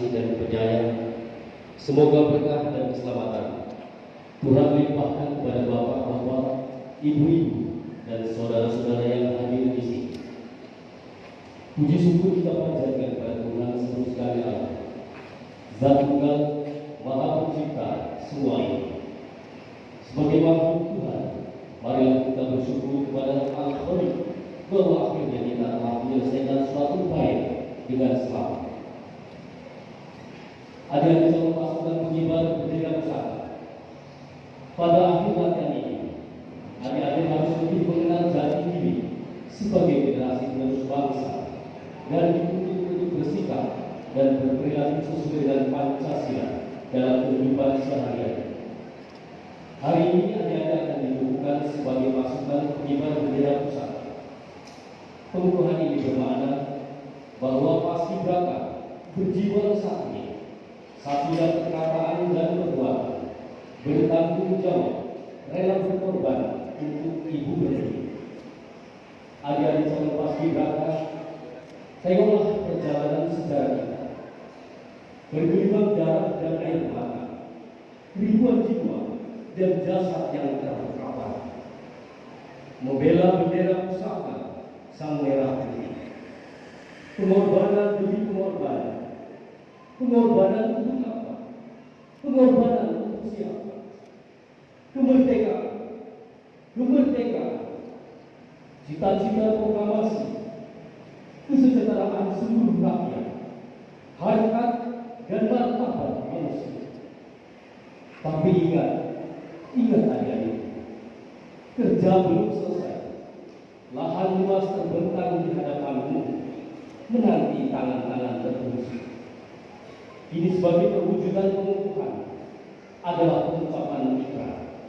kasih dan penyayang, semoga berkah dan keselamatan Tuhan limpahkan kepada bapak-bapak, ibu-ibu, dan saudara-saudara yang hadir di sini. Puji syukur kita panjatkan kepada Tuhan seluruh sekali Allah, Zat Tunggal Maha Pencipta semua ini. Sebagai makhluk Tuhan, marilah kita bersyukur kepada Al-Khaliq bahwa akhirnya kita telah menyelesaikan suatu upaya dengan selamat. Adik-adik calon pasukan pengibar bendera pusaka, pada akhir latihan ini, adik-adik harus lebih mengenal jati diri sebagai generasi penerus bangsa dan dituntut untuk bersikap dan berperilaku sesuai dengan Pancasila dalam kehidupan sehari-hari. Hari ini adik-adik akan dikukuhkan sebagai pasukan pengibar bendera pusaka. Pengukuhan ini bermakna bahwa paskibraka berjiwa sakti, satu dan perkataan dan perbuatan, bertanggung jawab, rela berkorban untuk ibu berdiri. Adik-adik calon paskibraka, tengoklah perjalanan sejarah kita. Bergelimang darah dan air mata, ribuan jiwa dan jasad yang terkapar, membela bendera pusaka Sang Merah Putih. Pengorbanan demi pengorbanan. Pengorbanan untuk apa? Pengorbanan untuk siapa? Kemerdekaan. Kemerdekaan. Cita-cita proklamasi kesejahteraan seluruh rakyat, harkat dan martabat manusia. Tapi ingat adik-adik, kerja belum selesai. Lahan luas terbentang di hadapanmu, menanti tangan-tangan terus. Ini sebagai perwujudan pengukuhan adalah pengucapan ikrar.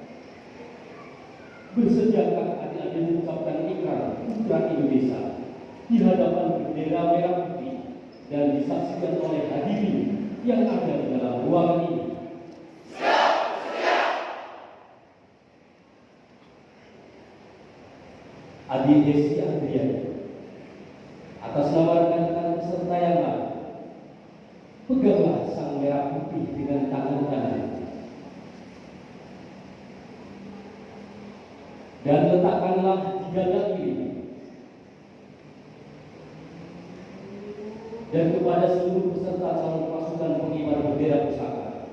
Bersediakah adik-adik mengucapkan ikrar putra Indonesia di hadapan bendera merah putih dan disaksikan oleh hadirin yang ada di dalam ruangan ini? Adik Desi Andriani, atas nama rekan-rekan peserta yang lain, peganglah Sang Merah Putih dengan tangan kanan dan letakkanlah di dada kiri. Dan kepada seluruh peserta calon pasukan pengibar bendera pusaka,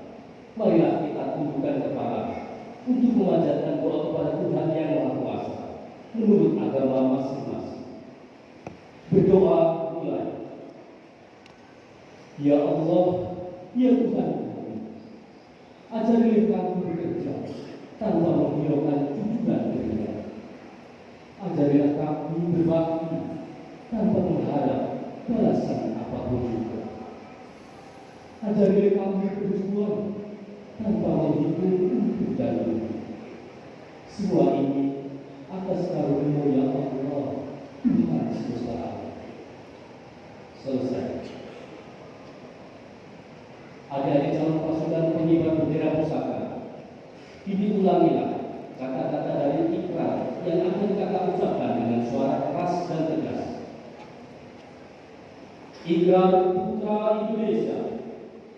marilah kita tundukkan kepala untuk memanjatkan doa kepada Tuhan yang Maha Kuasa menurut agama masing-masing. Berdoa mulai. Ya Allah, ya Tuhan, ajarilah kami bekerja tanpa menghiraukan tujuan keringat. Ajarilah kami berbakti tanpa mengharap balasan apapun juga. Ajarilah kami berjuang tanpa menghitung untuk dan rugi. Semua ini atas karunia ya Allah, Tuhan semesta alam. Selesai. Adik-adik calon pasukan pengibar bendera pusaka, ini ulangilah kata-kata dari ikrar yang akan kakak ucapkan dengan suara keras dan tegas. Ikrar Putra Indonesia.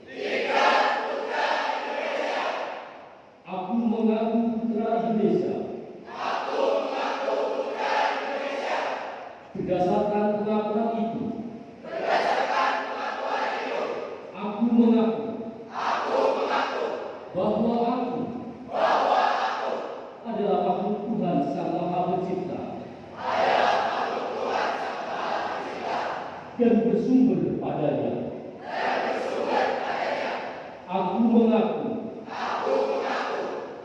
Ikrar Putra Indonesia. Aku mengaku Putra Indonesia. Aku mengaku Putra Indonesia. Berdasarkan pengakuan itu. Berdasarkan pengakuan itu. Aku mengaku. Aku mengaku. Bahwa aku. Bahwa aku. Adalah makhluk Tuhan Sang Maha Pencipta. Adalah makhluk Tuhan Sang Maha Pencipta. Dan bersumber padanya. Dan bersumber padanya. Aku mengaku. Aku mengaku.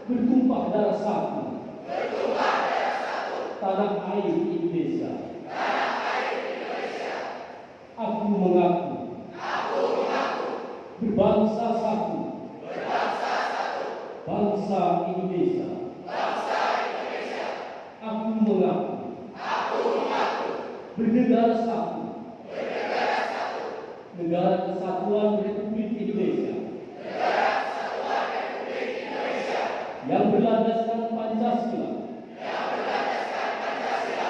Bertumpah darah satu. Bertumpah darah satu. Tanah air Indonesia. Tanah air Indonesia. Aku mengaku. Aku mengaku. Berbangsa satu. Berbangsa satu. Bangsa Indonesia. Bangsa Indonesia. Aku mengaku. Aku mengaku. Bernegara satu. Bernegara satu. Negara Kesatuan Republik Indonesia. Negara Kesatuan Republik Indonesia. Yang berlandaskan Pancasila. Yang berlandaskan Pancasila.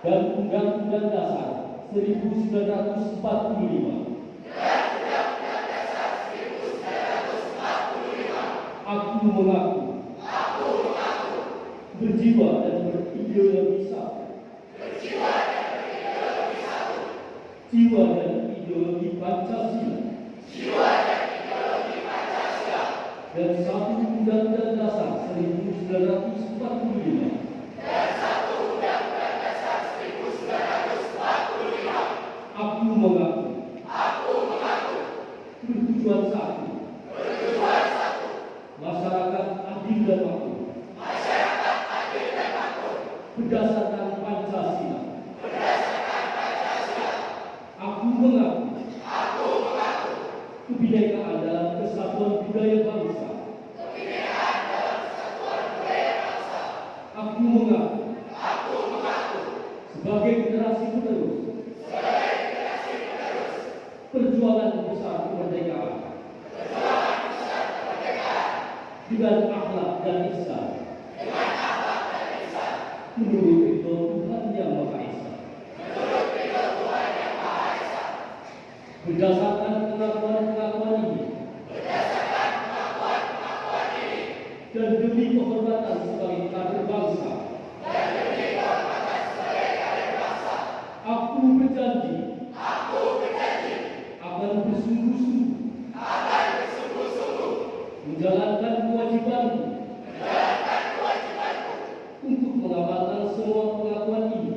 Dan Undang-Undang Dasar 1945. Dan Undang-Undang Dasar mengaku berjiwa dan berideologi satu, jiwa dan ideologi Pancasila, dan satu Undang-Undang Dasar 1945, aku mengaku bertujuan satu, masyarakat adil dan makmur, berdasarkan Pancasila. Aku mengaku kebinekaan dalam kesatuan budaya bangsa. Aku mengaku sebagai generasi penerus perjuangan besar kemerdekaan dengan akhlak dan ihsan menurut ridho Tuhan Yang Maha Esa. Berdasarkan pengakuan-pengakuan ini dan demi kehormatan sebagai kader bangsa, aku berjanji akan bersungguh-sungguh menjalankan kewajibanku untuk mengamalkan semua pengakuan ini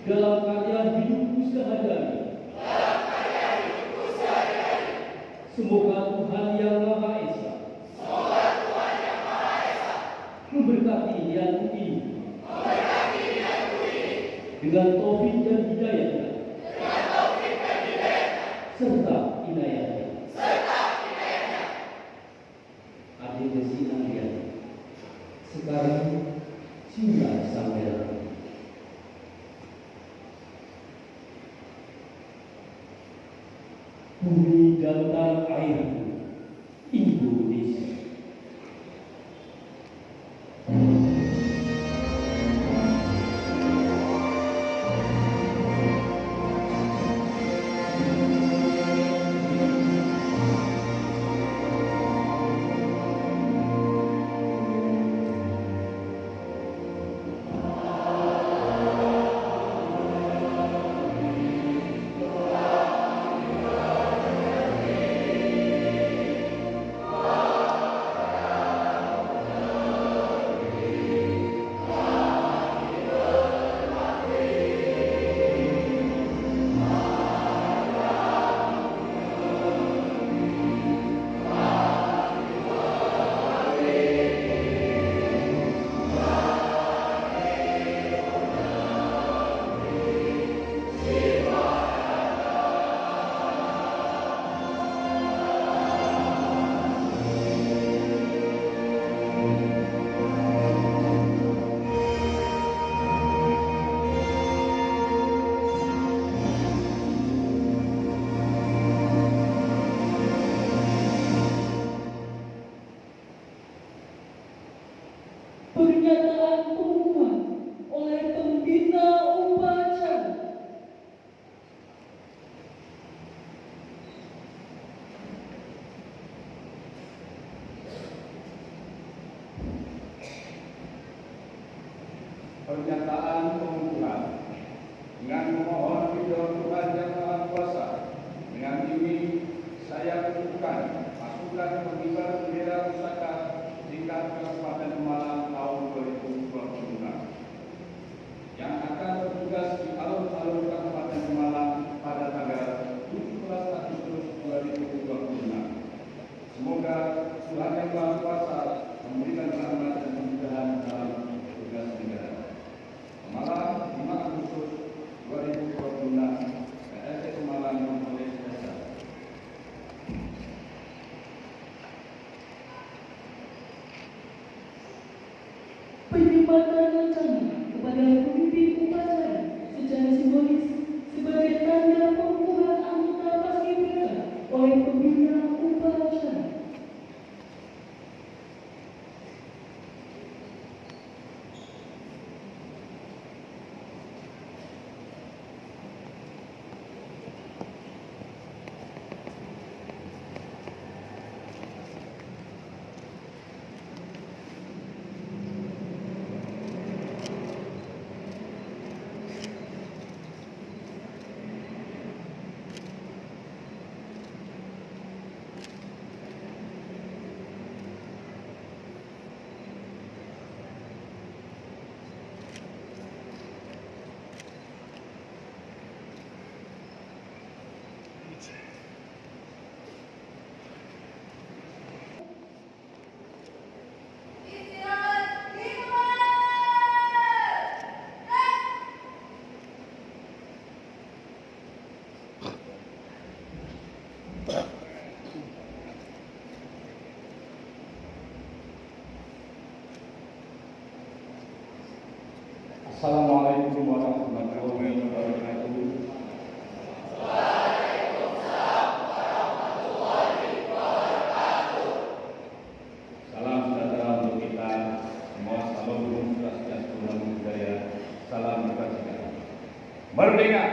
dalam karya hidupku sehari-hari. Semoga Tuhan Yang Maha Esa memberkati niatku ini dengan taufik dan hidayahnya serta inayahnya. Adik Desi Andriani, sekarang Cinta Sampai. Bumi dan tanah airku, Indonesia. Pernyataan pengumuman oleh pembina upacara. Pernyataan pengumuman dengan memohon ridho Tuhan Yang Maha Kuasa. Dengan ini saya tentukan pasukan pengibar bendera pusaka tingkat Kabupaten Malang tahun 2025 yang akan bertugas di alun-alun Kabupaten Malang pada tanggal 17 Agustus 2026. Semoga Tuhan Yang Maha Kuasa memberikan rahmat dan kemudahan dalam tugas negara. Malang Assalamualaikum warahmatullahi wabarakatuh. Salam sejahtera untuk kita semua. Salam Swastiastu, Namo Buddhaya. Salam kebajikan. Merdeka!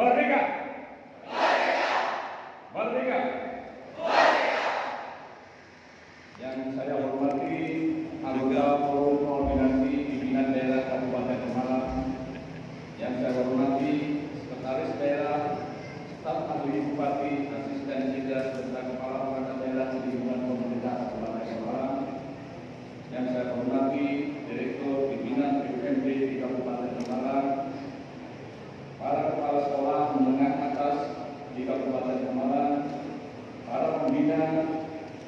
Merdeka! Merdeka! Yang saya hormati anggota Forum Koordinasi Pimpinan Daerah Kabupaten Pemalang, yang saya hormati Sekretaris Daerah, Staf Ahli Bupati, Asisten Jeda, serta Kepala Perangkat Daerah di lingkungan pemerintah Kabupaten Pemalang, yang saya hormati Direktur Pimpinan BPMD di Kabupaten Pemalang, para kepala sekolah menengah atas di Kabupaten Pemalang, para pembina,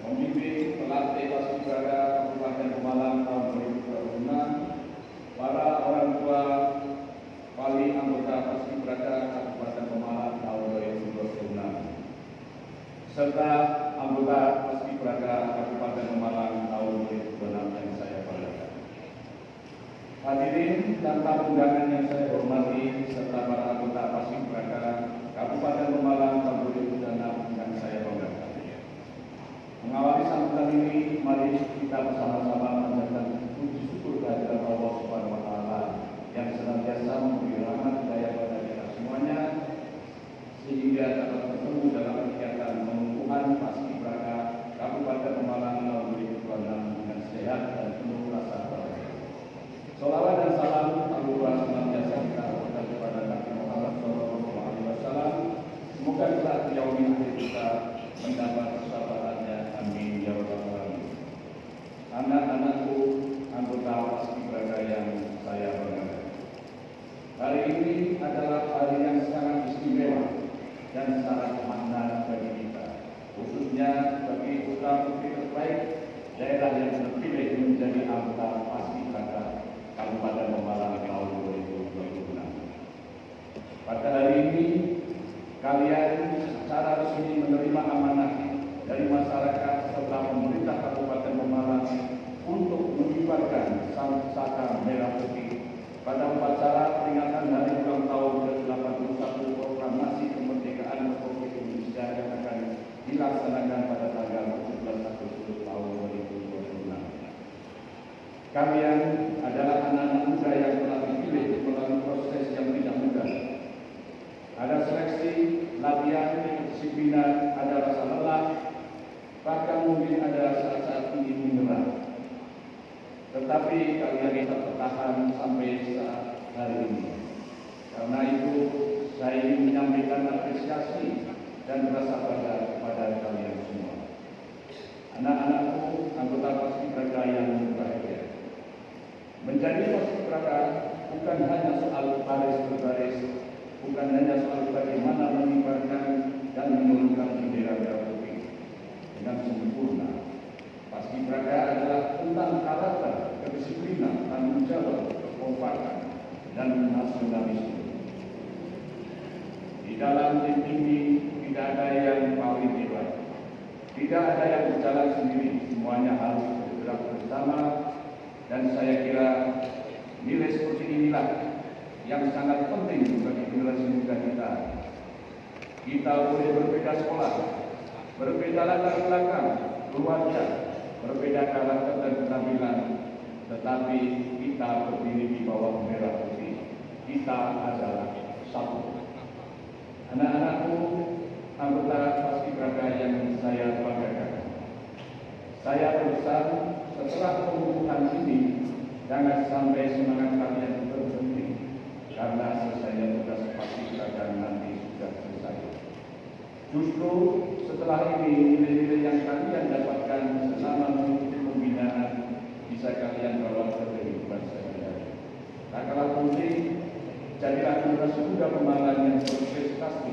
pembimbing, pelatih paskibraka Kabupaten Pemalang tahun 2026, para orang tua, wali anggota paskibraka Kabupaten Pemalang tahun 2026, serta anggota paskibraka Kabupaten Pemalang tahun 2026 yang saya banggakan. Hadirin dan tamu undangan yang saya hormati, serta para anggota paskibraka Kabupaten Pemalang tahun 2026 yang saya banggakan. Mengawali sambutan ini, mari kita bersama-sama mengucapkan puji syukur kehadirat Allah Subhanahu wa Ta'ala yang senantiasa memberi rahmat hidayah pada kita semuanya, sehingga dapat bertemu dalam kegiatan pengukuhan paskibraka Kabupaten Pemalang tahun 2026 dengan sehat dan penuh rasa bahagia. Sholawat dan salam Allah senantiasa kita aturkan kepada Nabi Muhammad SAW. Semoga kita di yaumil akhir kita mendapat kesabarannya. Amin ya rabbal alamin. Anak-anakku, anggota paskibraka yang saya banggakan. Hari ini adalah hari yang sangat istimewa dan sangat makna bagi kita, khususnya bagi putra-putri terbaik daerah yang terpilih menjadi anggota paskibraka Kabupaten Pemalang tahun 2026. Pada hari ini kalian secara resmi menerima amanah dari masyarakat serta pemerintah Kabupaten Pemalang untuk mengibarkan saka merah putih pada upacara peringatan hari ulang tahun ke-81 Proklamasi Kemerdekaan Republik Indonesia yang akan dilaksanakan pada tanggal 17 Agustus tahun 2026. Kalian adalah anak-anak muda yang telah dipilih melalui proses yang tidak mudah. Ada seleksi, latihan, kedisiplinan, ada rasa lelah, bahkan mungkin ada saat-saat ingin menyerah. Tetapi kalian tetap bertahan sampai saat hari ini. Karena itu saya ingin menyampaikan apresiasi dan rasa bangga kepada kalian semua. Anak-anakku, anggota paskibraka yang berbahagia. Menjadi paskibraka bukan hanya soal baris berbaris, bukan hanya soal bagaimana mengibarkan dan menurunkan bendera merah putih dengan sempurna. Paskibraka adalah tentang karakter, kedisiplinan, tanggung jawab, kekompakan, dan nasionalisme. Di dalam tim ini tidak ada yang paling hebat, tidak ada yang berjalan sendiri, semuanya harus bergerak bersama. Dan saya kira nilai seperti inilah yang sangat penting bagi generasi muda kita. Kita boleh berbeda sekolah, berbeda latar belakang, keluarga, berbeda karakter dan penampilan, tetapi kita berdiri di bawah merah putih. Kita adalah satu. Anak-anakku, anggota paskibraka yang saya banggakan. Saya berpesan setelah pengukuhan ini, jangan sampai semangat kalian berhenti karena selesainya tugas paskibraka nanti sudah selesai. Justru setelah ini nilai-nilai yang kalian dapatkan selama mengikuti pembinaan bisa kalian bawa ke kehidupan sehari-hari. Tak kalah penting, jadilah generasi muda Pemalang yang berprestasi,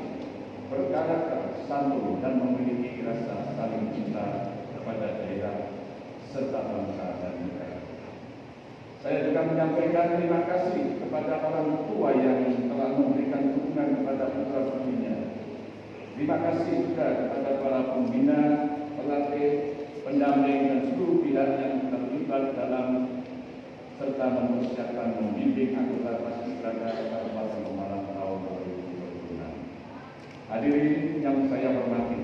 berkarakter, santun, dan memiliki rasa saling cinta kepada daerah serta bangsa dan negara. Saya juga menyampaikan terima kasih kepada orang tua yang telah memberikan dukungan kepada putra-putrinya. Terima kasih juga kepada para pembina, pelatih, pendamping, dan seluruh pihak yang terlibat dalam serta mempersiapkan membimbing anggota Paskibraka Kabupaten Pemalang tahun 2026. Hadirin yang saya hormati,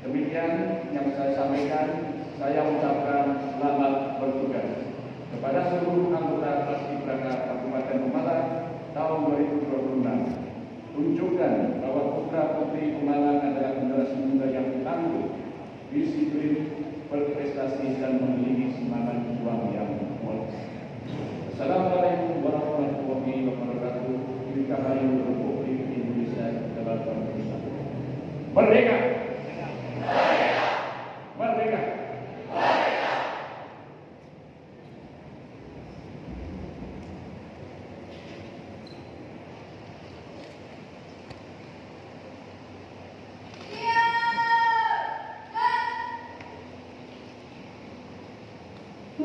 demikian yang saya sampaikan. Saya ucapkan selamat bertugas kepada seluruh anggota Paskibraka Kabupaten Pemalang tahun 2026. Tunjukkan bahwa putra-putri Pemalang adalah generasi muda yang tangguh, disiplin, berprestasi, dan memiliki semangat juang yang kuat. Assalamualaikum warahmatullahi wabarakatuh. Dirgahayu Republik Indonesia ke-81. Merdeka! Merdeka!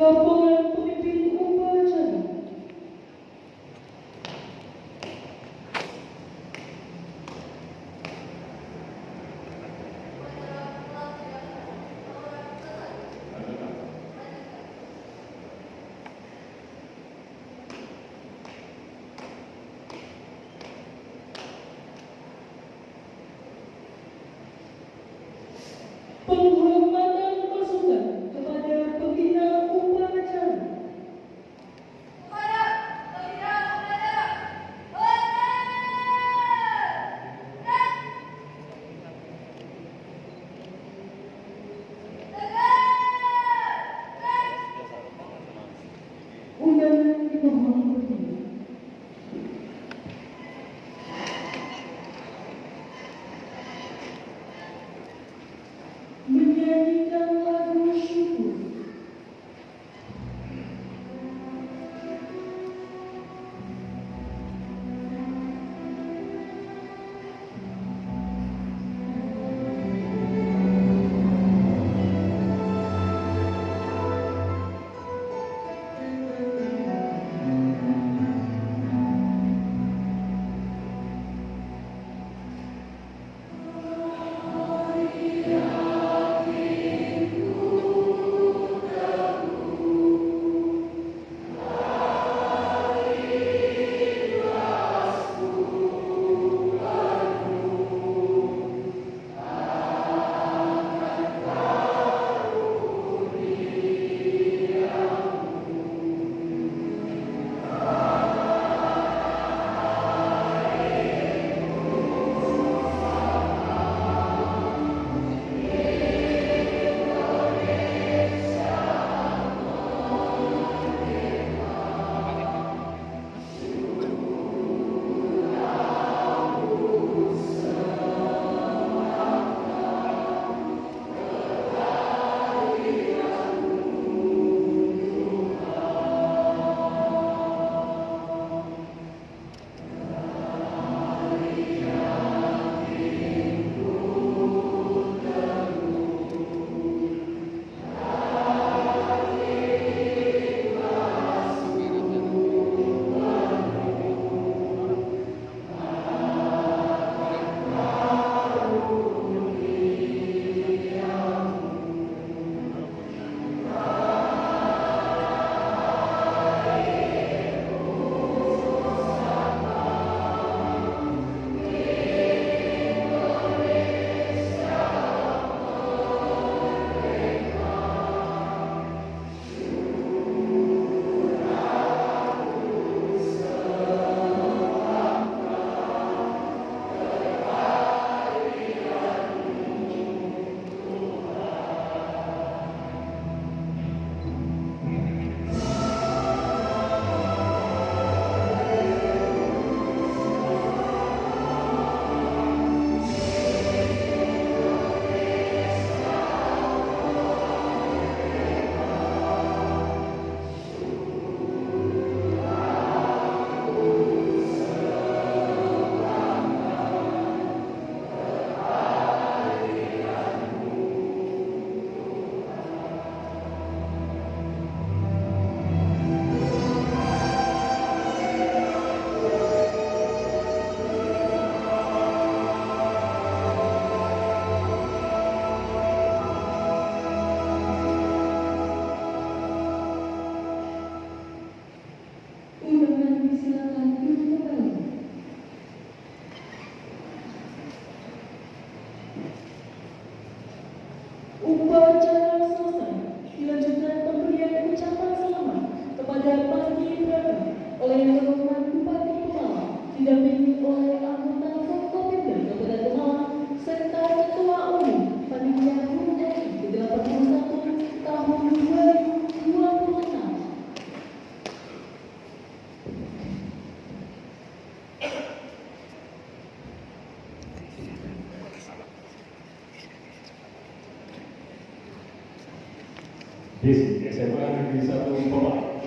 Laporan pemimpin upacara. Penghormatan pasukan kepada pembina upacara. Undangan dimohon berdiri. Menyatakan didampingi oleh anggota Forkopimda Kabupaten Malang serta Ketua Umum Panitia HUT RI ke-81 tahun 2026. Desi, SMA Negeri 1 Pemalang.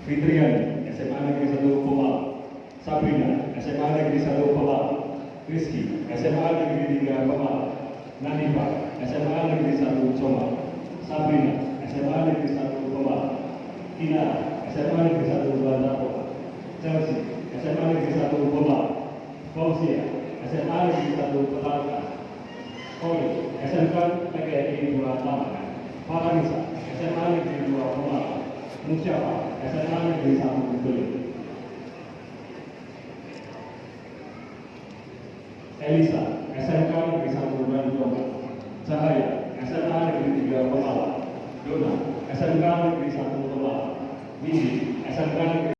Fitriani, SMA Negeri 1 Pemalang. Sabrina, SMA Negeri 1 Pemalang. Rizky, SMA Negeri 3 Pemalang. Nanifa, SMA Negeri 1 Comal. Sabrina, SMA Negeri 1 Pemalang. Tina, SMA Negeri 1 Bandar. Chelsea, SMA Negeri 1 Pemalang. Fausia, SMA Negeri 1 Petalkan. Oli, SMK PGRI 2 Tamangan. Farhanisa, SMA Negeri 2 Pemalang. Musyafa, SMA Negeri 1 Beli. Elisa, SMK Negeri 1 Bandung. Cahaya, SMA Negeri 3 Pemalang. Dona, SMK Negeri 1 Pemalang. Windy, SMK Negeri